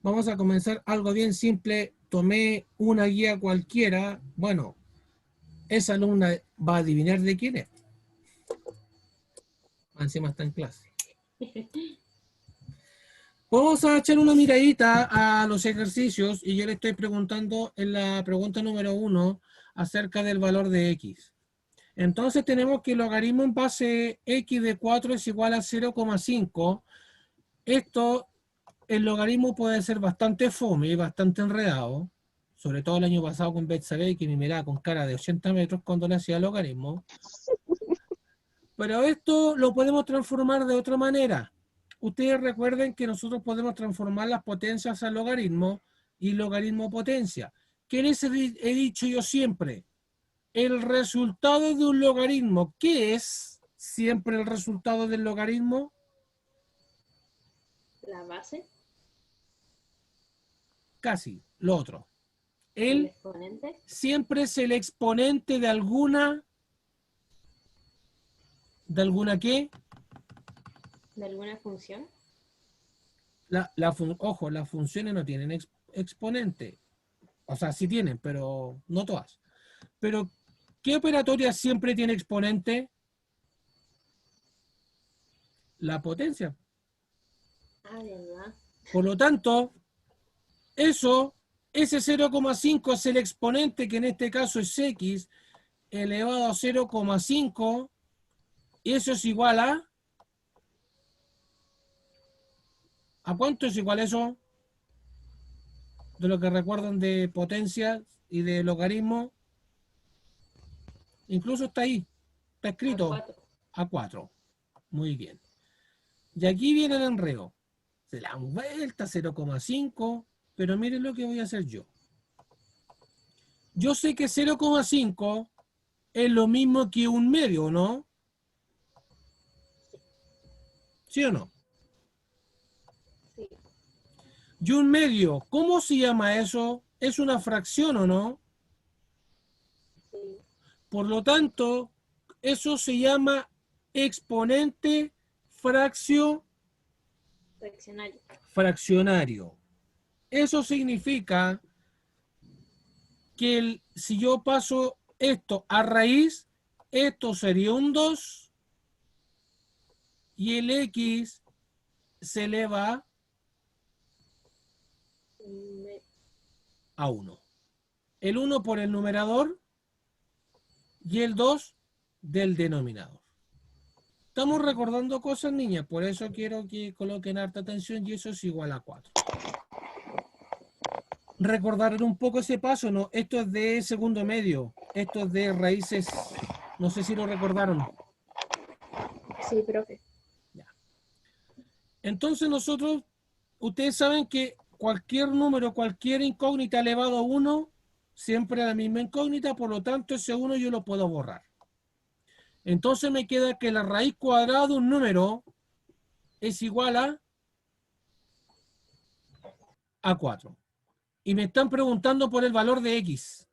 Vamos a comenzar algo bien simple. Tomé una guía cualquiera. Bueno, esa alumna va a adivinar de quién es. Encima está en clase. Vamos a echar una miradita a los ejercicios y yo le estoy preguntando en la pregunta número 1 acerca del valor de x. Entonces tenemos que el logaritmo en base x de 4 es igual a 0,5. Esto, el logaritmo puede ser bastante fome, bastante enredado, sobre todo el año pasado con Betsabe, que me miraba con cara de 80 metros cuando le hacía logaritmo. Pero esto lo podemos transformar de otra manera. Ustedes recuerden que nosotros podemos transformar las potencias al logaritmo y logaritmo potencia. ¿Qué les he dicho yo siempre? El resultado de un logaritmo, ¿qué es siempre el resultado del logaritmo? La base, Casi, lo otro. el Él exponente siempre es el exponente de alguna qué. de alguna función. Ojo, las funciones no tienen exponente. O sea, sí tienen, pero no todas. Pero, ¿qué operatoria siempre tiene exponente? La potencia. Ah, ¿verdad? Por lo tanto, ese 0,5 es el exponente, que en este caso es x, elevado a 0,5, y eso es igual ¿a cuánto es igual eso? De lo que recuerdan de potencia y de logaritmo. Incluso está ahí, está A escrito 4. a 4. Muy bien. Y aquí viene el enredo. Se la dan vuelta 0,5, pero miren lo que voy a hacer yo. Yo sé que 0,5 es lo mismo que un medio, ¿no? ¿Sí o no? Sí, Y un medio, ¿cómo se llama eso? ¿Es una fracción o no? sí. Por lo tanto, eso se llama exponente Fraccionario. fraccionario. Eso significa que si yo paso esto a raíz, esto sería un 2 y el x se eleva Me- a 1. El 1 por el numerador y el 2 del denominador. Estamos recordando cosas, niñas, por eso quiero que coloquen harta atención y eso es igual a 4. Recordar un poco ese paso, ¿no? Esto es de segundo medio, esto es de raíces, no sé si lo recordaron. Sí, profe. Ya. Entonces nosotros, ustedes saben que cualquier número, cualquier incógnita elevado a 1, siempre es la misma incógnita, por lo tanto ese 1 yo lo puedo borrar. Entonces me queda que la raíz cuadrada de un número es igual a 4. Y me están preguntando por el valor de x.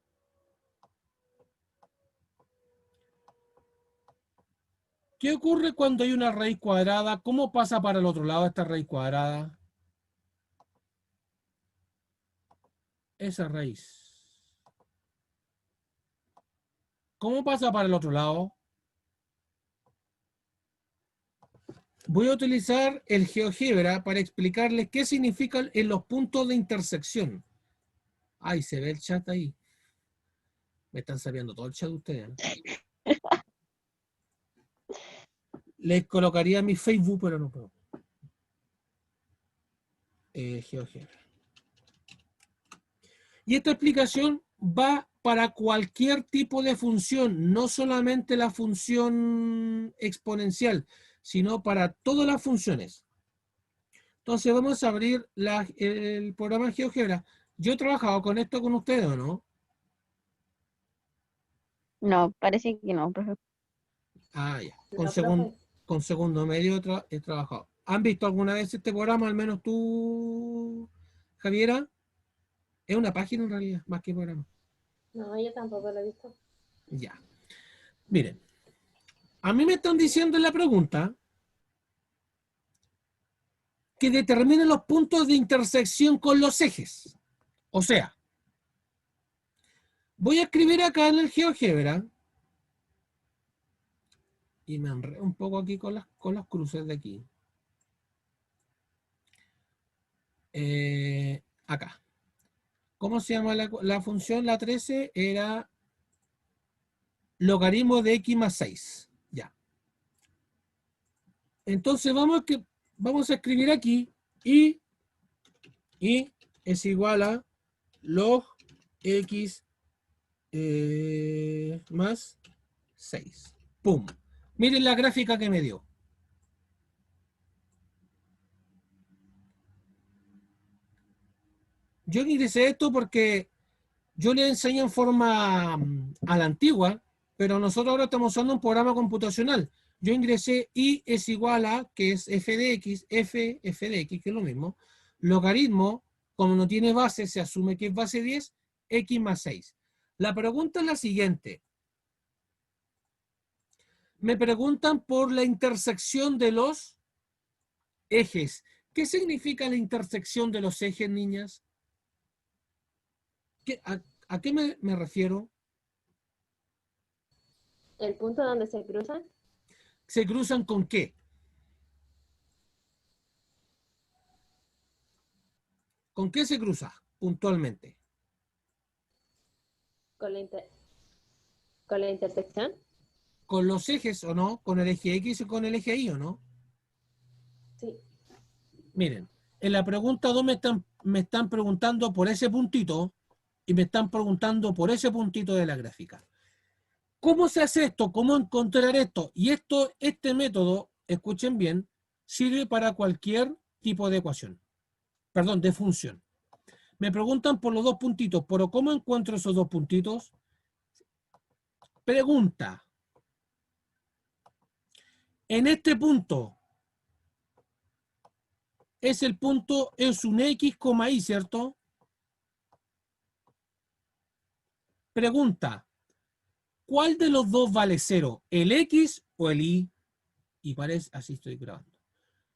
¿Qué ocurre cuando hay una raíz cuadrada? ¿Cómo pasa para el otro lado esta raíz cuadrada? Esa raíz. ¿Cómo pasa para el otro lado? Voy a utilizar el GeoGebra para explicarles qué significan en los puntos de intersección. Ay, se ve el chat ahí. Me están sabiendo todo el chat de ustedes. Les colocaría mi Facebook, pero no puedo. GeoGebra. Y esta explicación va para cualquier tipo de función, no solamente la función exponencial, sino para todas las funciones. Entonces vamos a abrir el programa GeoGebra. Yo he trabajado con esto con ustedes, ¿o no? No, parece que no, profe. Ah, ya. No, profe. Con segundo medio he trabajado. ¿Han visto alguna vez este programa, al menos tú, Javiera? Es una página en realidad, más que programa. No, yo tampoco lo he visto. Ya. Miren, a mí me están diciendo en la pregunta que determine los puntos de intersección con los ejes. O sea, voy a escribir acá en el GeoGebra, y me enredo un poco aquí con los cruces de aquí. Acá. ¿Cómo se llama la función? La 13 era logaritmo de x más 6. Ya. Entonces vamos a escribir aquí y es igual a log x más 6. ¡Pum! Miren la gráfica que me dio. Yo ingresé esto porque yo le enseño en forma a la antigua, pero nosotros ahora estamos usando un programa computacional. Yo ingresé y es igual a, que es f de x, f de x, que es lo mismo, logaritmo, como no tiene base, se asume que es base 10, x más 6. La pregunta es la siguiente. Me preguntan por la intersección de los ejes. ¿Qué significa la intersección de los ejes, niñas? ¿A qué me refiero? El punto donde se cruzan. ¿Se cruzan con qué? ¿Con qué se cruza puntualmente? Con con la intersección. ¿Con los ejes o no? ¿Con el eje X y con el eje Y o no? Sí. Miren, en la pregunta 2 me están preguntando por ese puntito y me están preguntando por ese puntito de la gráfica. ¿Cómo se hace esto? ¿Cómo encontrar esto? Y este método, escuchen bien, sirve para cualquier tipo de ecuación. Perdón, de función. Me preguntan por los dos puntitos, pero ¿cómo encuentro esos dos puntitos? Pregunta. En este punto, es el punto, es un X, Y, ¿cierto? Pregunta. ¿Cuál de los dos vale 0? ¿El X o el Y? Y parece, así estoy grabando.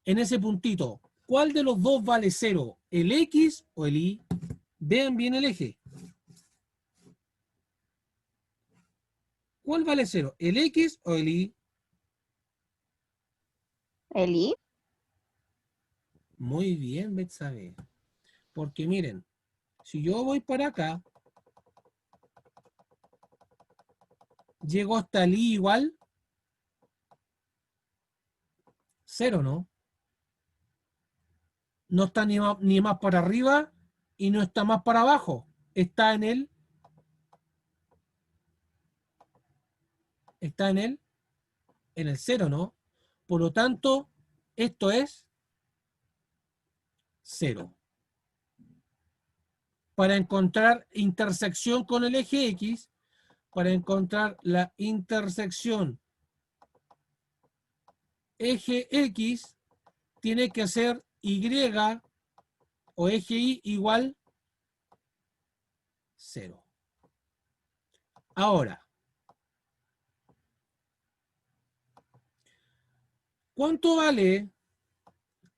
En ese puntito, ¿cuál de los dos vale 0? ¿El X o el Y? Vean bien el eje. ¿Cuál vale 0? ¿El X o el Y? ¿El I? Muy bien, Betsabe. Porque miren, si yo voy para acá, llego hasta el I igual 0, ¿no? No está ni más para arriba y no está más para abajo. Está en el en el 0, ¿no? Por lo tanto, esto es 0. Para encontrar intersección con el eje X, para encontrar la intersección eje X, tiene que ser Y o eje Y igual 0. Ahora, ¿cuánto vale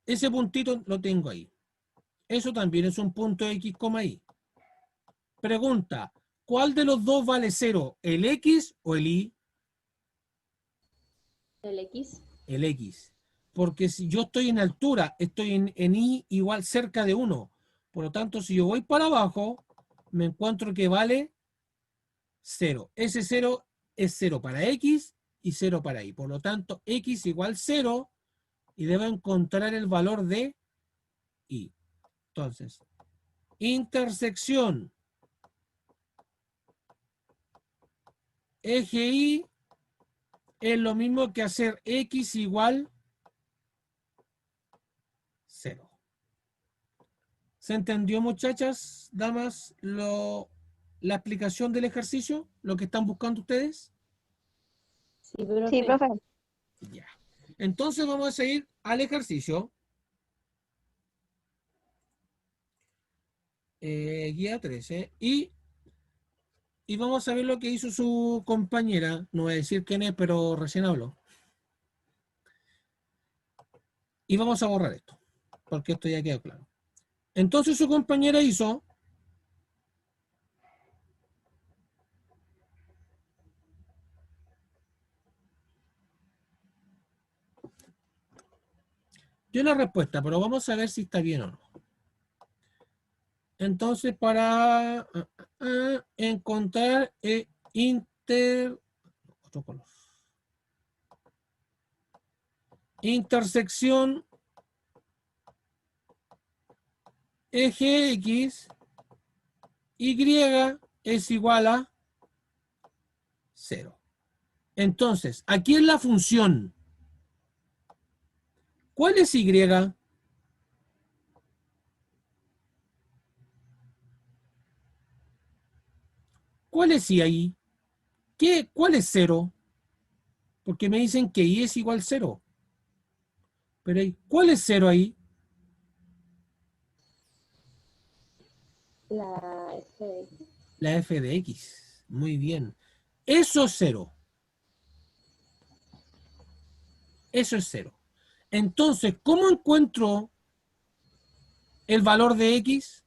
ese puntito? Lo tengo ahí. Eso también es un punto X, Y. Pregunta, ¿cuál de los dos vale 0? ¿El X o el Y? El X. El X. Porque si yo estoy en altura, estoy en Y igual cerca de 1. Por lo tanto, si yo voy para abajo, me encuentro que vale 0. Ese 0 es 0 para X y 0 para Y. Por lo tanto, X igual 0 y debo encontrar el valor de Y. Entonces, intersección eje Y es lo mismo que hacer X igual 0. ¿Se entendió, muchachas, damas, la explicación del ejercicio? ¿Lo que están buscando ustedes? Sí, profe. Sí, profe. Ya. Entonces vamos a seguir al ejercicio. Guía 13. Y vamos a ver lo que hizo su compañera. No voy a decir quién es, pero recién habló. Y vamos a borrar esto. porque esto ya quedó claro. Entonces su compañera hizo dio la respuesta, pero vamos a ver si está bien o no. Entonces, para encontrar otro color. Intersección eje X, Y es igual a 0. Entonces, aquí en la función, ¿cuál es Y? ¿Cuál es Y ahí? ¿Cuál es 0? Porque me dicen que Y es igual a 0. Pero ¿cuál es 0 ahí? La F de X. La F de X. Muy bien. Eso es 0. Eso es 0. Entonces, ¿cómo encuentro el valor de X?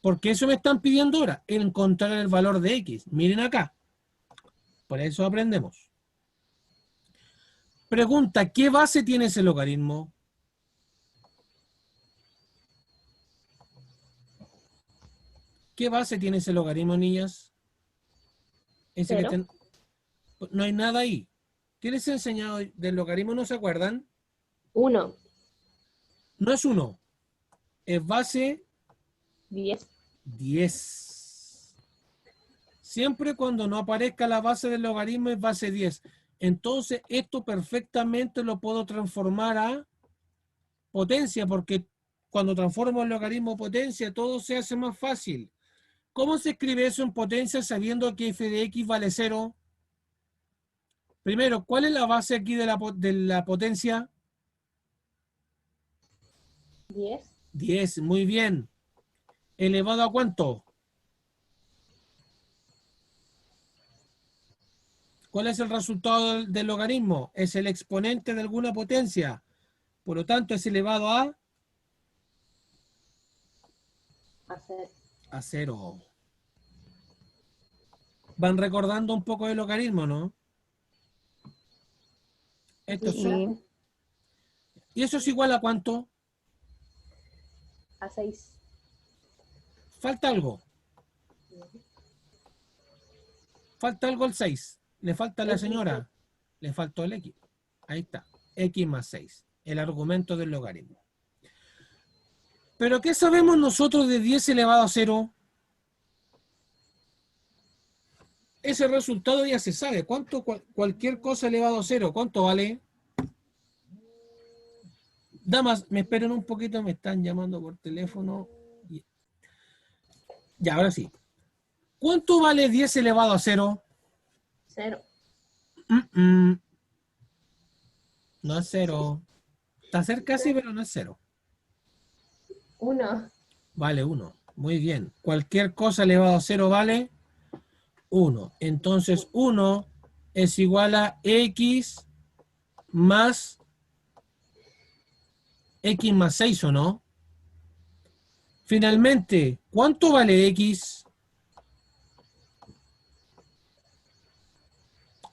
Porque eso me están pidiendo ahora, encontrar el valor de X. Miren acá. Por eso aprendemos. Pregunta, ¿qué base tiene ese logaritmo? ¿Qué base tiene ese logaritmo, niñas? Ese que 0. no hay nada ahí. ¿Qué les he enseñado del logaritmo? ¿No se acuerdan? 1. No es 1, es base 10. 10. Siempre cuando no aparezca la base del logaritmo es base 10. Entonces, esto perfectamente lo puedo transformar a potencia, porque cuando transformo el logaritmo a potencia, todo se hace más fácil. ¿Cómo se escribe eso en potencia sabiendo que f de x vale 0? Primero, ¿cuál es la base aquí de la potencia? 10. 10, muy bien. ¿Elevado a cuánto? ¿Cuál es el resultado del logaritmo? Es el exponente de alguna potencia. Por lo tanto, es elevado A 0. a 0. Van recordando un poco el logaritmo, ¿no? Esto es, Sí. ¿y eso es igual a cuánto? A 6. Falta algo. Falta algo el 6. Le falta a la señora. Le faltó el X. Ahí está. X más 6. El argumento del logaritmo. ¿Pero qué sabemos nosotros de 10 elevado a 0? Ese resultado ya se sabe. ¿Cuánto cualquier cosa elevado a 0? ¿Cuánto vale? Damas, me esperen un poquito. Me están llamando por teléfono. Ya, ahora sí. ¿Cuánto vale 10 elevado a 0? 0. No es 0. Está cerca sí, pero no es 0. 1. Vale 1. Muy bien. Cualquier cosa elevado a 0 vale 1. Entonces 1 es igual a x más 6, ¿o no? Finalmente, ¿cuánto vale x?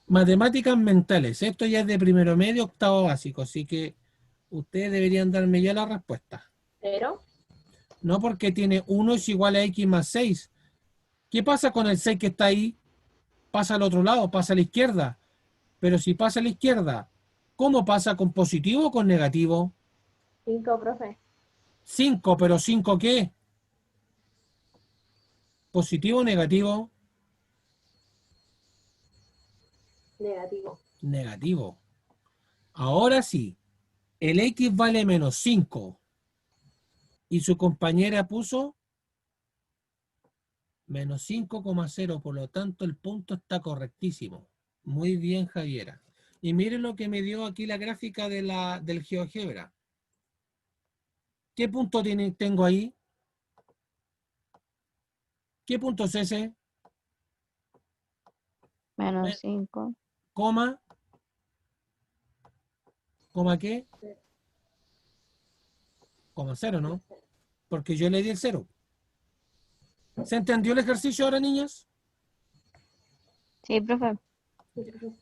Matemáticas mentales. Esto ya es de primero medio, octavo básico, así que ustedes deberían darme ya la respuesta. 0. No, porque tiene 1 es igual a x más 6. ¿Qué pasa con el 6 que está ahí? Pasa al otro lado, pasa a la izquierda. Pero si pasa a la izquierda, ¿cómo pasa? ¿Con positivo o con negativo? 5, profe. 5, pero 5 ¿qué? ¿Positivo o negativo? Negativo. Negativo. Ahora sí, el x vale menos 5 y su compañera puso menos 5,0, por lo tanto el punto está correctísimo. Muy bien, Javiera. Y miren lo que me dio aquí la gráfica del GeoGebra. ¿Qué punto tengo ahí? ¿Qué punto es ese? Menos 5. ¿Coma? ¿Coma qué? Coma 0, ¿no? Porque yo le di el 0. ¿Se entendió el ejercicio ahora, niñas? Sí, profe. Sí, profe.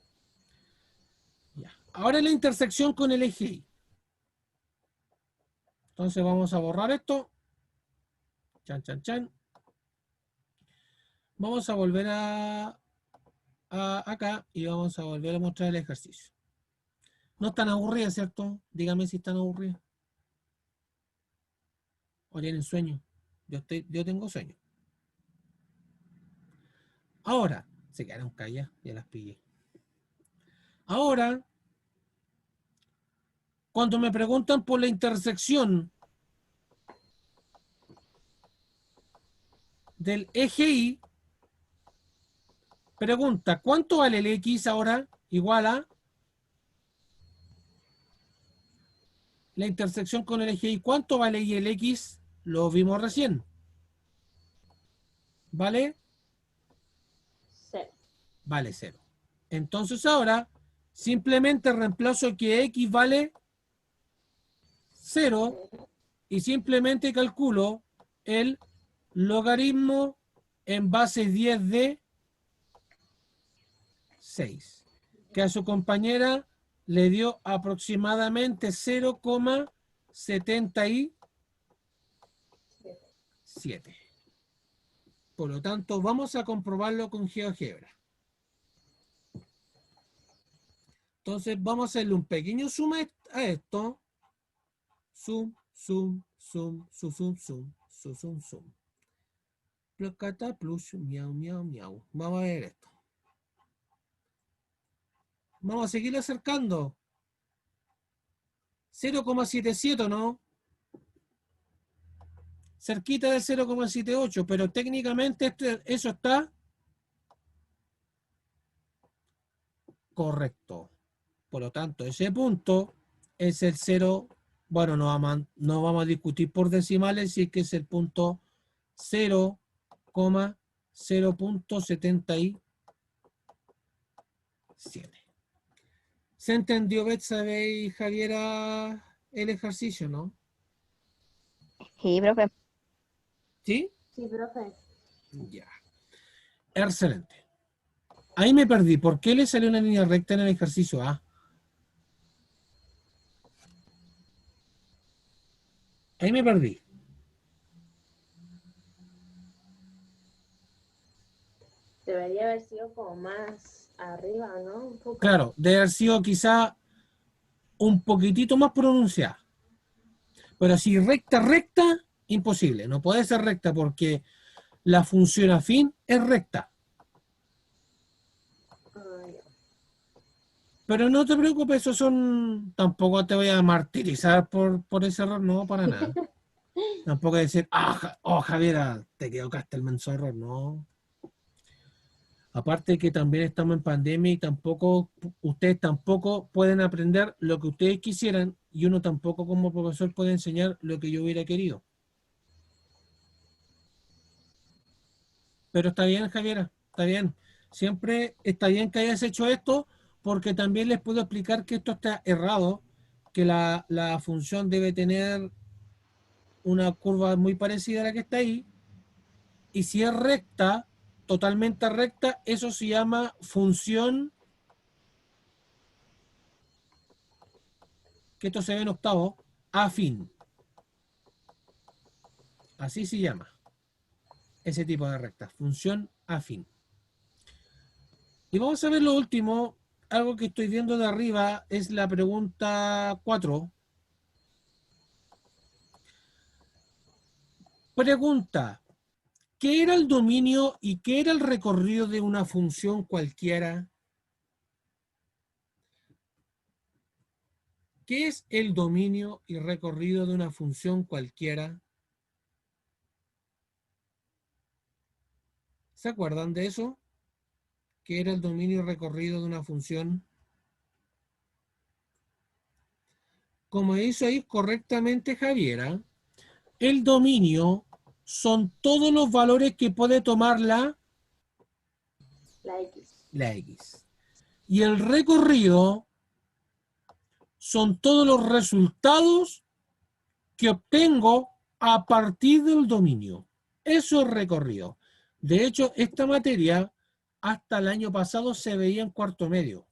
Ya. Ahora la intersección con el eje Y. Entonces vamos a borrar esto. Chan, chan, chan. Vamos a volver a acá y vamos a volver a mostrar el ejercicio. No están aburridas, ¿cierto? Dígame si están aburridas. O tienen sueño. Yo tengo sueño. Ahora, se quedaron calladas, ya las pillé. Ahora, cuando me preguntan por la intersección del eje Y, pregunta, ¿cuánto vale el X ahora? Igual a la intersección con el eje Y. ¿Cuánto vale Y el X? Lo vimos recién. ¿Vale? 0. Vale 0. Entonces ahora simplemente reemplazo que X vale 0 y simplemente calculo el logaritmo en base 10 de 6, que a su compañera le dio aproximadamente 0,77. Por lo tanto, vamos a comprobarlo con GeoGebra. Entonces, vamos a hacerle un pequeño zoom a esto. Zoom, zoom, zoom, zoom, zoom, zoom, zoom, zoom, zoom. Placata plus, miau, miau, miau. Vamos a ver esto. Vamos a seguir acercando. 0,77, ¿no? Cerquita del 0,78, pero técnicamente eso está correcto. Por lo tanto, ese punto es el 0. Bueno, no vamos a discutir por decimales si es que es el punto 0,0.77. ¿Se entendió, Betsabe y Javiera, el ejercicio, no? Sí, profe. ¿Sí? Sí, profe. Ya. Excelente. Ahí me perdí. ¿Por qué le salió una línea recta en el ejercicio A? Ahí me perdí. Debería haber sido como más arriba, ¿no? Un poco. Claro, debe haber sido quizá un poquitito más pronunciada. Pero si recta, recta, imposible. No puede ser recta porque la función afín es recta. Ay, Pero no te preocupes, eso son... Tampoco te voy a martirizar por ese error, no, para nada. Tampoco decir, Javiera, te equivocaste el menso error, no. Aparte que también estamos en pandemia y tampoco, ustedes tampoco pueden aprender lo que ustedes quisieran y uno tampoco como profesor puede enseñar lo que yo hubiera querido. Pero está bien, Javiera, está bien. Siempre está bien que hayas hecho esto porque también les puedo explicar que esto está errado, que la función debe tener una curva muy parecida a la que está ahí y si es recta, totalmente recta, eso se llama función, que esto se ve en octavo, afín. Así se llama ese tipo de recta, función afín. Y vamos a ver lo último, algo que estoy viendo de arriba es la pregunta 4. Pregunta, ¿qué era el dominio y qué era el recorrido de una función cualquiera? ¿Qué es el dominio y recorrido de una función cualquiera? ¿Se acuerdan de eso? ¿Qué era el dominio y recorrido de una función? Como hizo ahí correctamente Javiera, el dominio son todos los valores que puede tomar la X. la X. Y el recorrido son todos los resultados que obtengo a partir del dominio. Eso es recorrido. De hecho, esta materia hasta el año pasado se veía en cuarto medio.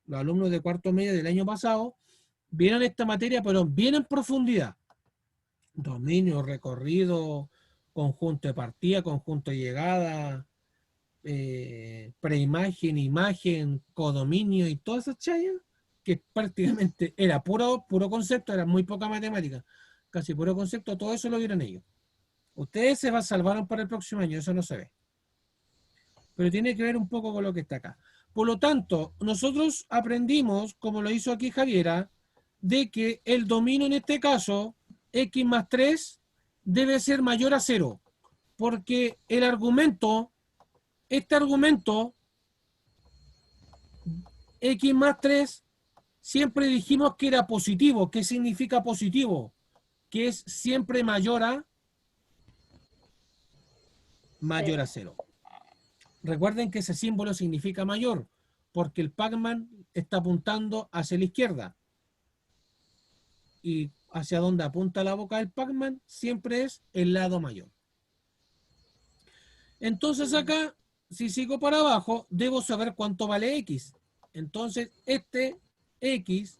Los alumnos de cuarto medio del año pasado vieron esta materia, pero bien en profundidad. Dominio, recorrido, conjunto de partida, conjunto de llegada, preimagen, imagen, codominio y todas esas chayas, que prácticamente era puro concepto, era muy poca matemática, casi puro concepto, todo eso lo vieron ellos. Ustedes se salvaron para el próximo año, eso no se ve. Pero tiene que ver un poco con lo que está acá. Por lo tanto, nosotros aprendimos, como lo hizo aquí Javiera, de que el dominio en este caso, x más 3, debe ser mayor a 0. Porque el argumento, este argumento, x más 3, siempre dijimos que era positivo. ¿Qué significa positivo? Que es siempre mayor a 0. Recuerden que ese símbolo significa mayor, porque el Pac-Man está apuntando hacia la izquierda. Y hacia donde apunta la boca del Pac-Man siempre es el lado mayor. Entonces acá, si sigo para abajo, debo saber cuánto vale X. Entonces este X,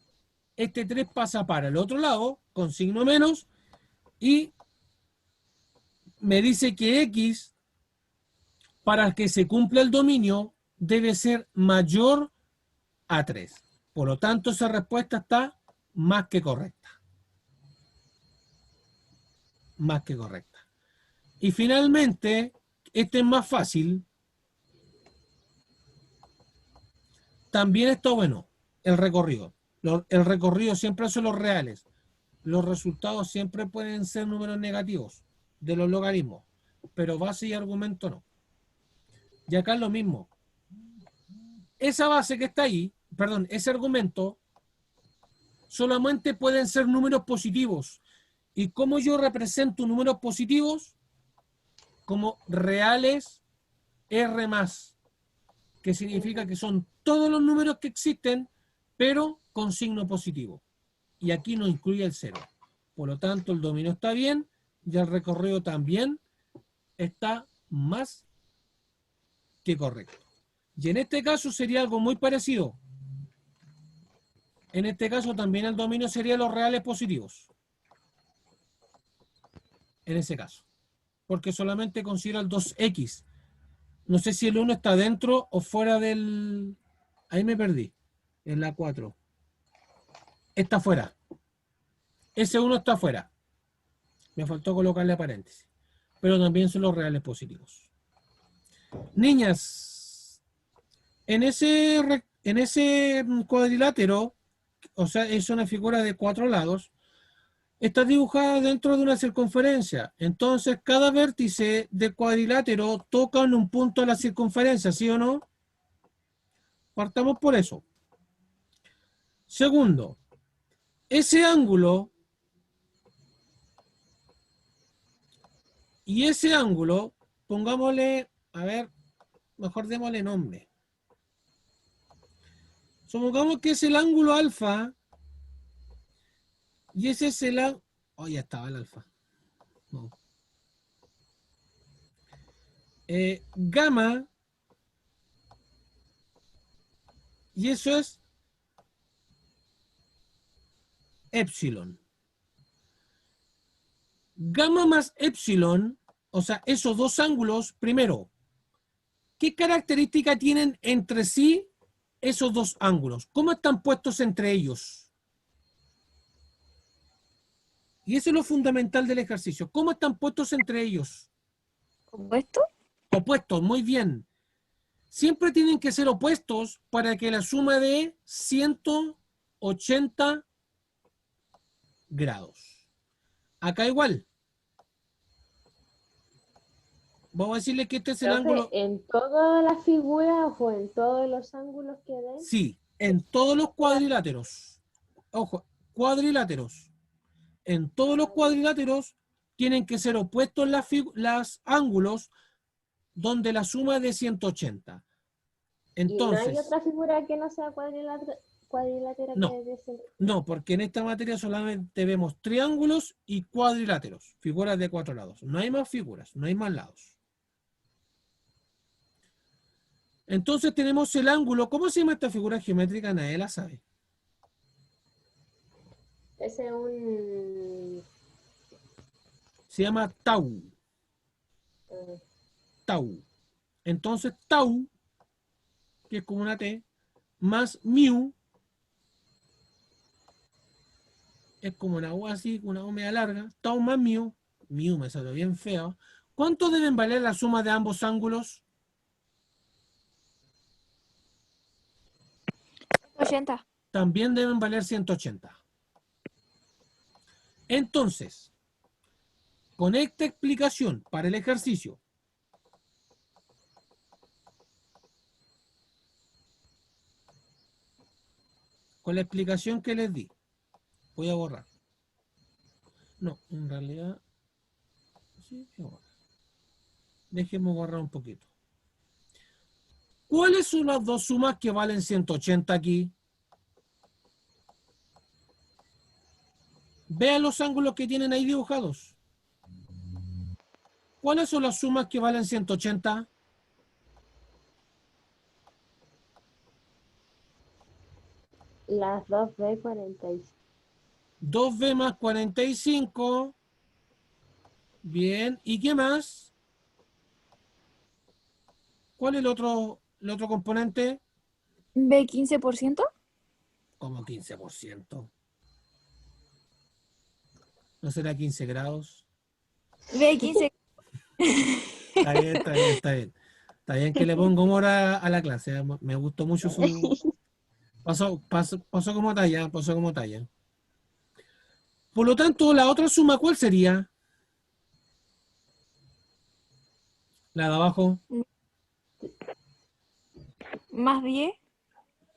este 3 pasa para el otro lado, con signo menos, y me dice que X, para que se cumpla el dominio, debe ser mayor a 3. Por lo tanto, esa respuesta está más que correcta. Más que correcta. Y finalmente, este es más fácil. También está bueno el recorrido. El recorrido siempre son los reales. Los resultados siempre pueden ser números negativos de los logaritmos, pero base y argumento no. Y acá es lo mismo. Esa base que está ahí, perdón, ese argumento, solamente pueden ser números positivos. ¿Y cómo yo represento números positivos? Como reales R+, que significa que son todos los números que existen, pero con signo positivo. Y aquí no incluye el 0. Por lo tanto, el dominio está bien y el recorrido también está más que correcto. Y en este caso sería algo muy parecido. En este caso también el dominio sería los reales positivos. En ese caso. Porque solamente considera el 2x. No sé si el 1 está dentro o fuera del... Ahí me perdí. En la 4. Está fuera. Ese 1 está fuera. Me faltó colocarle paréntesis. Pero también son los reales positivos. Niñas, en ese cuadrilátero, o sea, es una figura de 4 lados, está dibujada dentro de una circunferencia. Entonces, cada vértice de cuadrilátero toca en un punto de la circunferencia, ¿sí o no? Partamos por eso. Segundo, ese ángulo y ese ángulo, pongámosle, a ver, mejor démosle nombre. Supongamos que es el ángulo alfa y ese es el ángulo... Oh, ya estaba el alfa. No. Gamma y eso es epsilon. Gamma más epsilon, o sea, esos dos ángulos, primero, ¿qué característica tienen entre sí esos dos ángulos? ¿Cómo están puestos entre ellos? Y eso es lo fundamental del ejercicio. ¿Cómo están puestos entre ellos? ¿Opuesto? Opuestos, muy bien. Siempre tienen que ser opuestos para que la suma dé 180 grados. Acá igual. Vamos a decirle que este es el ángulo. ¿En todas las figuras o en todos los ángulos que den? Sí, en todos los cuadriláteros. Ojo, cuadriláteros. En todos los cuadriláteros tienen que ser opuestos los ángulos donde la suma es de 180. Entonces, ¿Y no hay otra figura que no sea cuadrilátero? cuadrilátero No. que dicen. No, porque en esta materia solamente vemos triángulos y cuadriláteros, figuras de 4 lados. No hay más figuras, no hay más lados. Entonces tenemos el ángulo. ¿Cómo se llama esta figura geométrica? Nadie la sabe. Ese es un... Se llama tau. Tau. Entonces tau, que es como una T, más mu, es como una U así, una U media larga. Tau más mu me salió bien feo. ¿Cuánto deben valer la suma de ambos ángulos? 80. También deben valer 180. Entonces, con esta explicación para el ejercicio, con la explicación que les di, voy a borrar. No, en realidad, sí, voy a borrar. Déjenme borrar un poquito. ¿Cuáles son las dos sumas que valen 180 aquí? Vean los ángulos que tienen ahí dibujados. ¿Cuáles son las sumas que valen 180? Las 2B 45. 2B más 45. Bien. ¿Y qué más? ¿Cuál es el otro componente? ¿B 15%? Como 15%. ¿No será 15 grados? ¿B 15? Está bien, está bien, está bien. Está bien que le pongo humor a la clase. Me gustó mucho su... Pasó como talla, pasó como talla. Por lo tanto, la otra suma, ¿cuál sería? La de abajo. ¿Más 10?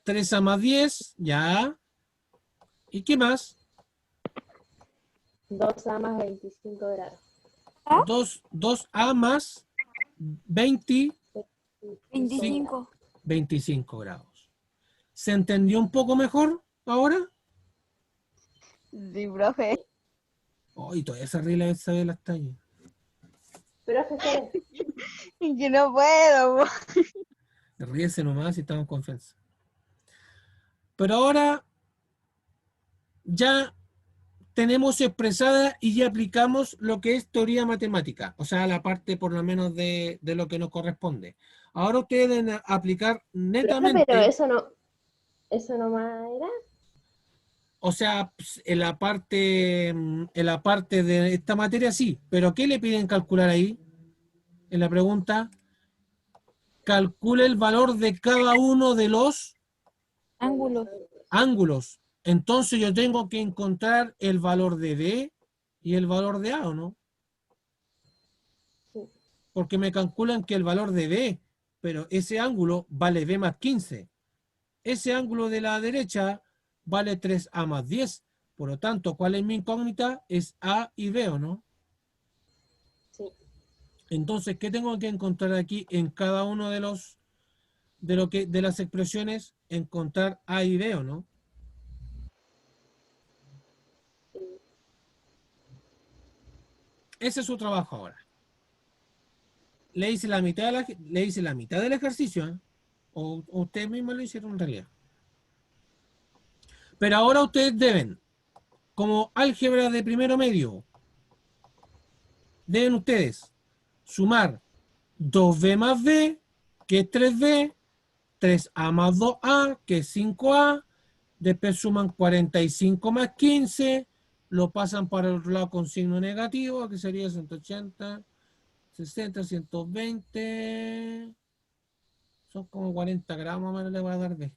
3A más 10, ya. ¿Y qué más? 2A más 25 grados. 2A más 20, 25. 25 grados. ¿Se entendió un poco mejor ahora? Sí, profe. Oh, y todavía se ríe de las tallas. Profe, espere. Yo no puedo. Ríese nomás si estamos en confianza. Pero ahora ya tenemos expresada y ya aplicamos lo que es teoría matemática, o sea, la parte por lo menos de lo que nos corresponde. Ahora ustedes deben aplicar Profe, netamente, pero eso no más era. o sea, en la parte de esta materia sí, pero ¿qué le piden calcular ahí? En la pregunta, calcule el valor de cada uno de los Ángulos. ángulos. Entonces yo tengo que encontrar el valor de B y el valor de A, ¿o no? Sí. Porque me calculan que el valor de B, pero ese ángulo vale B más 15. Ese ángulo de la derecha vale 3A más 10. Por lo tanto, ¿cuál es mi incógnita? Es A y B, ¿o no? Sí. Entonces, ¿qué tengo que encontrar aquí en cada uno de las expresiones? Encontrar A y B, ¿o no? Sí. Ese es su trabajo ahora. Le hice la mitad del ejercicio, ¿eh? O ustedes mismos lo hicieron en realidad. Pero ahora ustedes deben, como álgebra de primero medio, deben ustedes sumar 2B más B, que es 3B, 3A más 2A, que es 5A, después suman 45 más 15, lo pasan para el otro lado con signo negativo, que sería 180, 60, 120, son como 40 gramos, más le voy a dar B.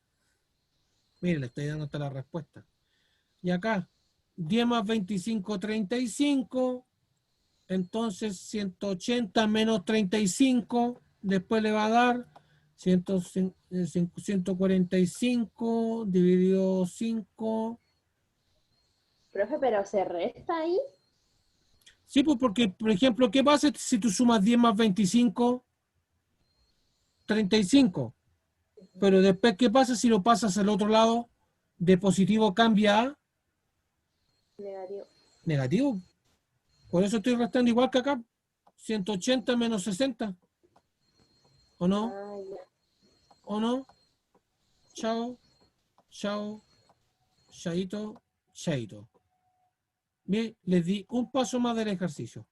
Mire, le estoy dando hasta la respuesta. Y acá, 10 más 25, 35, entonces 180 menos 35, después le va a dar 145 dividido 5. Profe, pero se resta ahí. Sí, pues porque, por ejemplo, ¿qué pasa si tú sumas 10 más 25? 35. Pero después, ¿qué pasa si lo pasas al otro lado? De positivo cambia a Negativo. negativo. Por eso estoy restando igual que acá. 180 menos 60. ¿O no? Ah, ya. ¿O no? Chao, chao, chaito, chaito. Bien, les di un paso más del ejercicio.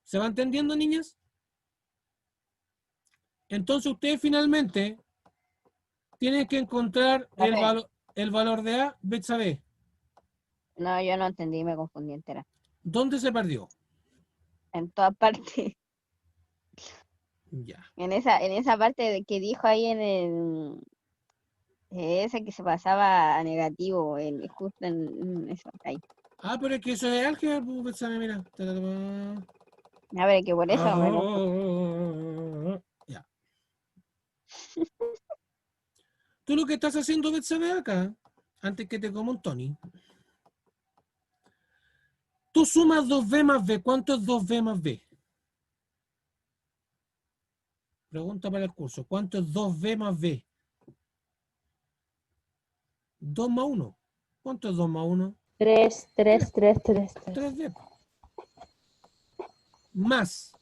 ¿Se va entendiendo, niñas? Entonces ustedes finalmente tienen que encontrar Profe, el valor de A, Betsa B. no, yo no entendí, me confundí entera. ¿Dónde se perdió? En todas partes. Ya. En esa parte de que dijo ahí en el ese que se pasaba a negativo, justo en eso, ahí. Ah, pero es que eso es álgebra, pues, Betsa B, mira. Ta, ta, ta, A ver, que por ta. eso me confundí. Ya. Tú lo que estás haciendo, Betsa B, acá, antes que te coma un Tony. Tú sumas 2B más B. ¿Cuánto es 2B más B? Pregunta para el curso. ¿Cuánto es 2B más B? 2 más 1. ¿Cuánto es 2 más 1? 3, 3, 3. 3, 3, 3. 3B. Más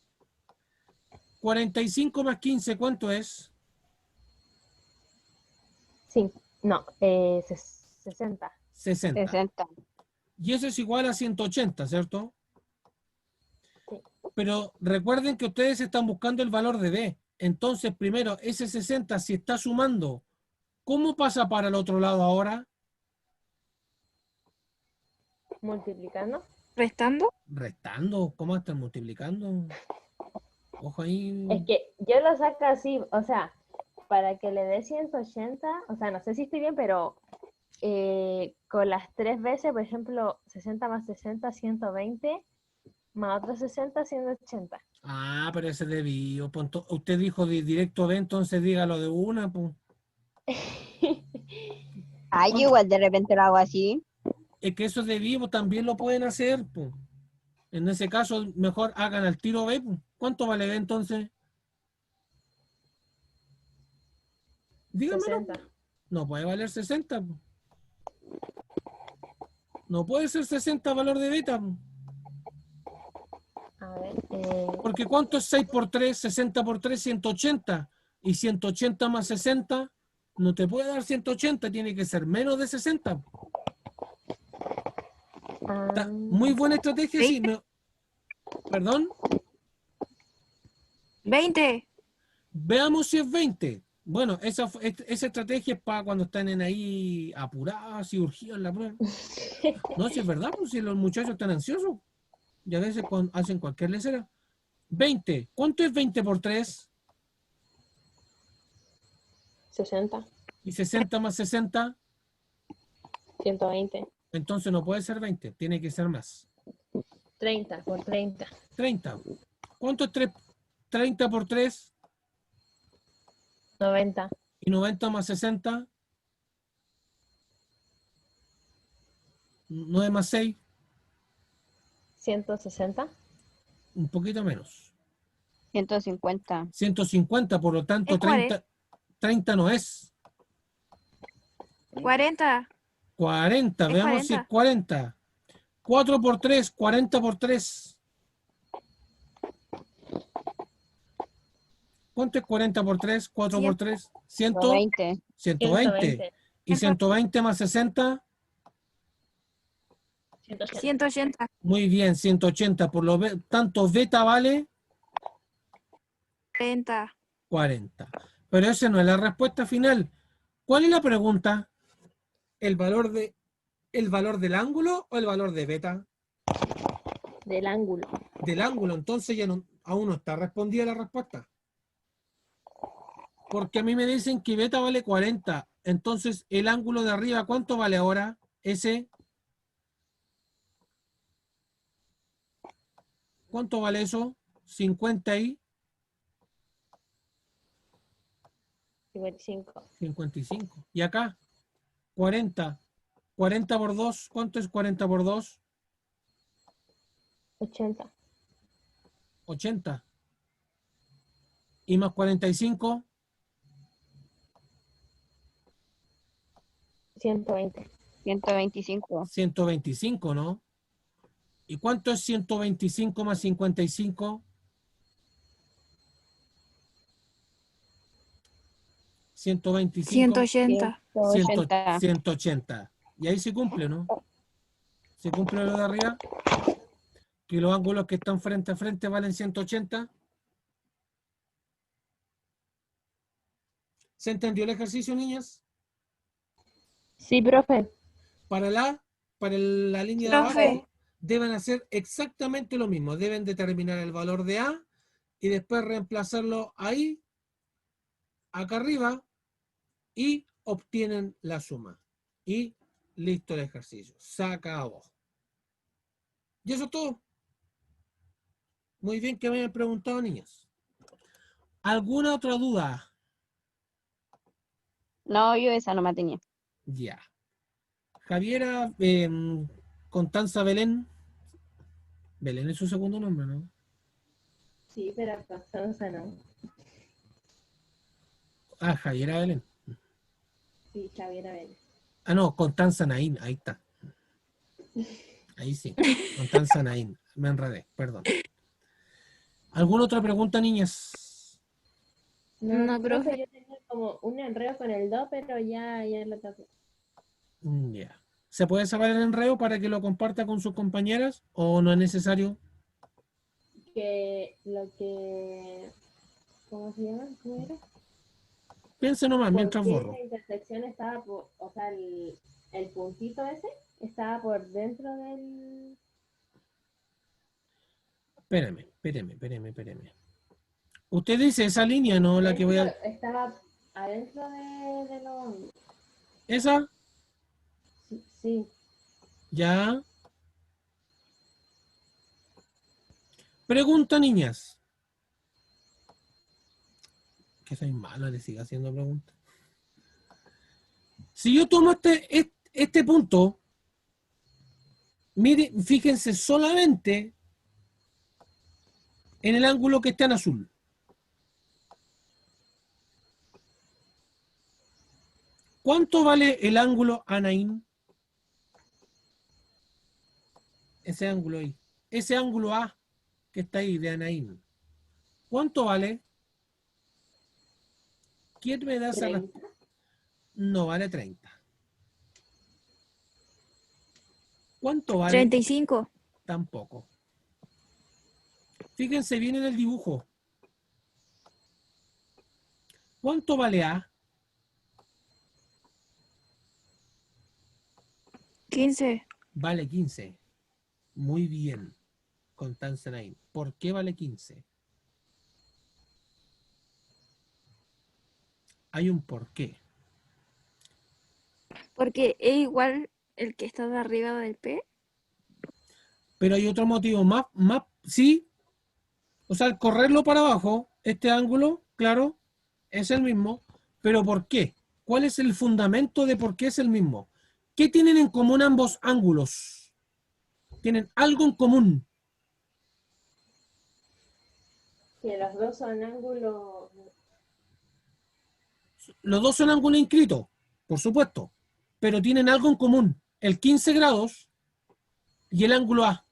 45 más 15, ¿cuánto es? 5. No, 60. 60. 60. Y eso es igual a 180, ¿cierto? Sí. Pero recuerden que ustedes están buscando el valor de B. Entonces, primero, ese 60, si está sumando, ¿cómo pasa para el otro lado ahora? Multiplicando. ¿Restando? Restando. ¿Cómo están multiplicando? Ojo ahí. Es que yo lo saco así, o sea, para que le dé 180, o sea, no sé si estoy bien, pero con las 3 veces, por ejemplo, 60 más 60, 120, más otros 60, 180. Ah, pero ese debió. Pues, usted dijo directo B, entonces dígalo de una. Pues. Ay, yo ¿Cuánto? igual de repente lo hago así. Es que eso de vivo también lo pueden hacer. Pues. En ese caso, mejor hagan al tiro B. Pues. ¿Cuánto vale B entonces? Dígamelo. 60. No puede valer 60. Pues. No puede ser 60 valor de beta. Pues. A ver, Porque ¿cuánto es 6 por 3? 60 por 3, 180. Y 180 más 60 no te puede dar 180, tiene que ser menos de 60. Muy buena estrategia, sí. 20. Perdón. 20. Veamos si es 20. Bueno, esa estrategia es para cuando están en ahí apurados y urgidos en la prueba. No, si es verdad, pues si los muchachos están ansiosos y a veces hacen cualquier lecera. 20. ¿Cuánto es 20 por 3? 60, Y 60 más 60, 120, entonces no puede ser 20, tiene que ser más. 30 por 30, 30. ¿Cuánto es 30 por 3? 90, Y 90 más 60, 9 más 6, 160. un poquito menos. 150. 150, por lo tanto Es 40. 30 no es. 40. 40, Es veamos si es 40. 40. 4 por 3, 40 por 3. ¿Cuánto es 40 por 3? 4 por 3, 100, 120. 120. 120, Y 120 más 60, 180. 180. muy bien, 180. Por lo tanto, beta vale 40. 40. Pero esa no es la respuesta final. ¿Cuál es la pregunta? ¿El valor del ángulo o el valor de beta? Del ángulo. Del ángulo, entonces ya no, aún no está respondida la respuesta. Porque a mí me dicen que beta vale 40. Entonces, el ángulo de arriba, ¿cuánto vale ahora? Ese, ¿cuánto vale eso? 50 y 55, 55. Y acá, 40. 40 por 2, ¿cuánto es 40 por 2? 80, 80. Y más 45, 120. 125. 125, ¿no? ¿Y cuánto es 125 más 55? 125, 180. 180. 180. Y ahí se cumple, ¿no? Se cumple lo de arriba, que los ángulos que están frente a frente valen 180. ¿Se entendió el ejercicio, niñas? Sí, profe. Para la línea de Profe. abajo deben hacer exactamente lo mismo. Deben determinar el valor de A y después reemplazarlo ahí, acá arriba, y obtienen la suma. Y listo el ejercicio. Se acabó. Y eso es todo. Muy bien que me hayan preguntado, niñas. ¿Alguna otra duda? No, yo esa no la tenía. Ya. Javiera, Constanza Belén. Belén es su segundo nombre, ¿no? Sí, pero Constanza no. Ah, Javiera Belén. Sí, Javiera Vélez. Ah, no, Constanza Naín. Ahí está. Ahí sí. Constanza Naín. Me enredé, perdón. ¿Alguna otra pregunta, niñas? No, profe, profe. yo tenía como un enredo con el do, pero ya lo toqué. Ya. ¿Se puede saber el enredo para que lo comparta con sus compañeras o no es necesario? Que lo que... ¿Cómo se llama? ¿Cómo era? Piense nomás ¿Por mientras qué borro. la intersección estaba por... O sea, el puntito ese estaba por dentro del... Espéreme. Usted dice esa línea, ¿no? La que voy a... Estaba adentro de lo... ¿Esa? Sí, sí. Ya. Pregunta, niñas. Que soy malo, le sigo haciendo preguntas. Si yo tomo este punto, mire, fíjense solamente en el ángulo que está en azul. ¿Cuánto vale el ángulo Anaín? Ese ángulo ahí. Ese ángulo A que está ahí de Anaín. ¿Cuánto vale? ¿Quién me da esa respuesta? 30. No vale 30. ¿Cuánto vale? 35. Tampoco. Fíjense bien en el dibujo. ¿Cuánto vale A? 15. Vale 15. Muy bien, Constanza Naín. ¿Por qué vale 15? Hay un porqué. Porque es igual el que está de arriba del P. Pero hay otro motivo más, sí. O sea, al correrlo para abajo, este ángulo, claro, es el mismo. Pero ¿por qué? ¿Cuál es el fundamento de por qué es el mismo? ¿Qué tienen en común ambos ángulos? Tienen algo en común. Que los dos son ángulos... Los dos son ángulos inscritos, por supuesto, pero tienen algo en común. El 15 grados y el ángulo A.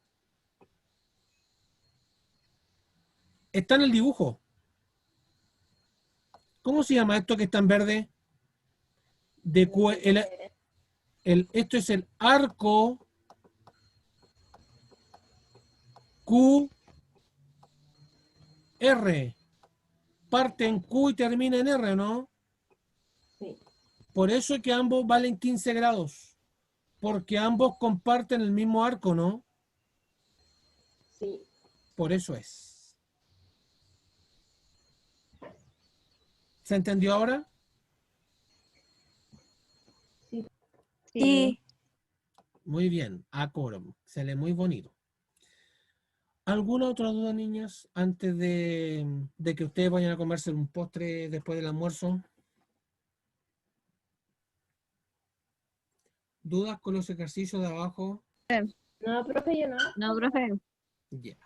Está en el dibujo. ¿Cómo se llama esto que está en verde? Esto es el arco QR. Parte en Q y termina en R, ¿no? Sí. Por eso es que ambos valen 15 grados. Porque ambos comparten el mismo arco, ¿no? Sí. Por eso es. ¿Se entendió ahora? Sí. Sí. Muy bien. Acorum. Se lee muy bonito. ¿Alguna otra duda, niñas, antes de que ustedes vayan a comerse un postre después del almuerzo? ¿Dudas con los ejercicios de abajo? No, profe, yo no. No, profe. Ya.